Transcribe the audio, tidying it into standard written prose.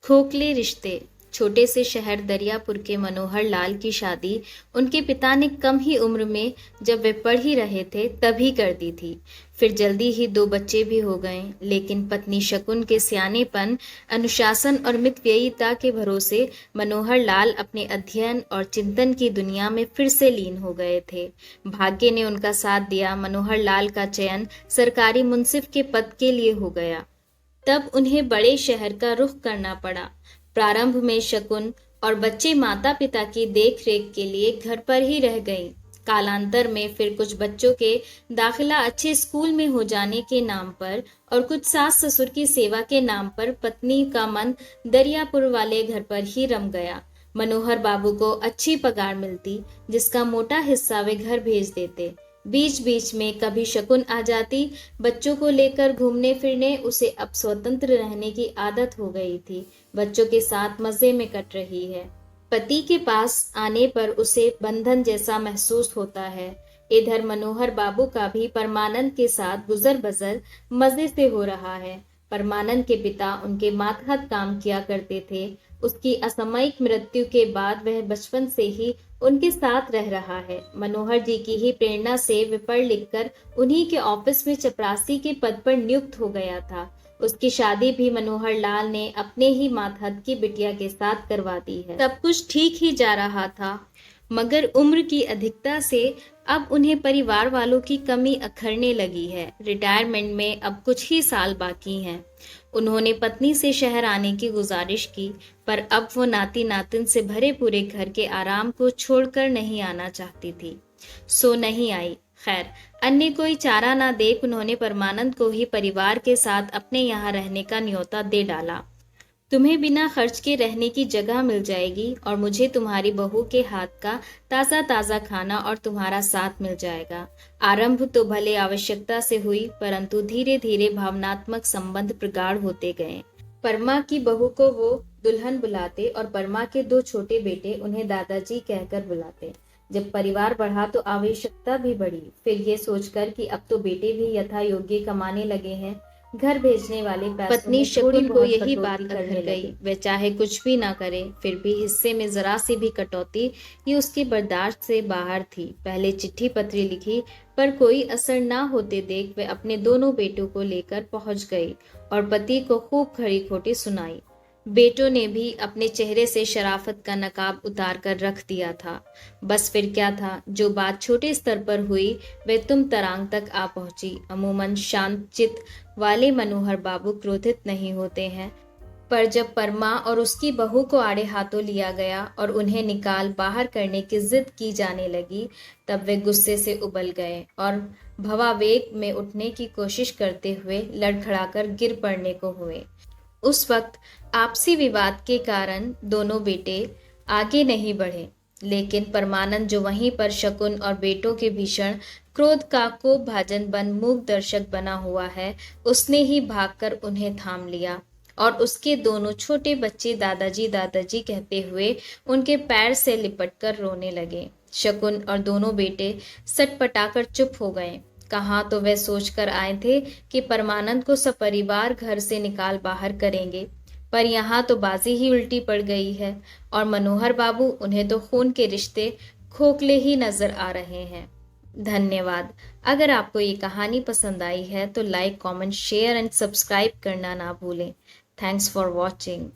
खोखले रिश्ते। छोटे से शहर दरियापुर के मनोहर लाल की शादी उनके पिता ने कम ही उम्र में, जब वे पढ़ ही रहे थे, तभी कर दी थी। फिर जल्दी ही 2 बच्चे भी हो गए, लेकिन पत्नी शकुन के सियानेपन, अनुशासन और मितव्ययिता के भरोसे मनोहर लाल अपने अध्ययन और चिंतन की दुनिया में फिर से लीन हो गए थे। भाग्य ने उनका साथ दिया। मनोहर लाल का चयन सरकारी मुंसिफ के पद के लिए हो गया। तब उन्हें बड़े शहर का रुख करना पड़ा। प्रारंभ में शकुन और बच्चे माता पिता की देख रेख के लिए घर पर ही रह गईं। कालांतर में फिर कुछ बच्चों के दाखिला अच्छे स्कूल में हो जाने के नाम पर और कुछ सास ससुर की सेवा के नाम पर पत्नी का मन दरियापुर वाले घर पर ही रम गया। मनोहर बाबू को अच्छी पगार मिलती, जिसका मोटा हिस्सा वे घर भेज देते। बीच बीच में कभी शकुन आ जाती। बच्चों को लेकर घूमने फिरने उसे अब स्वतंत्र रहने की आदत हो गई थी। बच्चों के साथ मजे में कट रही है। पति के पास आने पर उसे बंधन जैसा महसूस होता है। इधर मनोहर बाबू का भी परमानंद के साथ गुजर बसर मजे से हो रहा है। परमानंद के पिता उनके मातहत काम किया करते थे। उसकी असामयिक मृत्यु के बाद वह बचपन से ही उनके साथ रह रहा है। मनोहर जी की ही प्रेरणा से वे पढ़ लिखकर उन्हीं के ऑफिस में चपरासी के पद पर नियुक्त हो गया था। उसकी शादी भी मनोहर लाल ने अपने ही मातहत की बिटिया के साथ करवा दी है। सब कुछ ठीक ही जा रहा था, मगर उम्र की अधिकता से अब उन्हें परिवार वालों की कमी अखरने लगी है। रिटायरमेंट में अब कुछ ही साल बाकी हैं। उन्होंने पत्नी से शहर आने की गुजारिश की, पर अब वो नाती नातिन से भरे पूरे घर के आराम को छोड़कर नहीं आना चाहती थी, सो नहीं आई। खैर, अन्य कोई चारा ना देख उन्होंने परमानंद को ही परिवार के साथ अपने यहाँ रहने का न्योता दे डाला। तुम्हें बिना खर्च के रहने की जगह मिल जाएगी और मुझे तुम्हारी बहू के हाथ का ताज़ा ताज़ा खाना और तुम्हारा साथ मिल जाएगा। आरंभ तो भले आवश्यकता से हुई, परंतु धीरे धीरे भावनात्मक संबंध प्रगाढ़ होते गए। परमा की बहू को वो दुल्हन बुलाते और परमा के 2 छोटे बेटे उन्हें दादाजी कहकर बुलाते। जब परिवार बढ़ा तो आवश्यकता भी बढ़ी। फिर ये सोचकर कि अब तो बेटे भी यथा योग्य कमाने लगे हैं, घर भेजने वाले पैसों पत्नी शकुन को यही बात अखर गई। वह चाहे कुछ भी ना करे, फिर भी हिस्से में जरा सी भी कटौती ये उसके बर्दाश्त से बाहर थी। पहले चिट्ठी पत्री लिखी, पर कोई असर ना होते देख वे अपने दोनों बेटों को लेकर पहुंच गई और पति को खूब खरी खोटी सुनाई। बेटों ने भी अपने चेहरे से शराफत का नकाब उतार कर रख दिया था। बस फिर क्या था, जो बात छोटे स्तर पर हुई वह तुम तरांग तक आ पहुंची। अमूमन शांत चित्त वाले मनोहर बाबू क्रोधित नहीं होते हैं, पर जब परमा और उसकी बहू को आड़े हाथों लिया गया और उन्हें निकाल बाहर करने की जिद की जाने लगी, तब वे गुस्से से उबल गए और भवावेग में उठने की कोशिश करते हुए लड़खड़ाकर गिर पड़ने को हुए। उस वक्त आपसी विवाद के कारण दोनों बेटे आगे नहीं बढ़े, लेकिन परमानंद जो वहीं पर शकुन और बेटों के भीषण क्रोध का कोप भाजन बन मूक दर्शक बना हुआ है, उसने ही भागकर उन्हें थाम लिया और उसके दोनों छोटे बच्चे दादाजी दादाजी कहते हुए उनके पैर से लिपटकर रोने लगे। शकुन और दोनों बेटे सटपटाकर चुप हो गए। कहाँ तो वे सोचकर आए थे कि परमानंद को सपरिवार घर से निकाल बाहर करेंगे, पर यहाँ तो बाजी ही उल्टी पड़ गई है और मनोहर बाबू उन्हें तो खून के रिश्ते खोखले ही नजर आ रहे हैं। धन्यवाद। अगर आपको ये कहानी पसंद आई है तो like, comment, share and subscribe करना ना भूलें। Thanks for watching.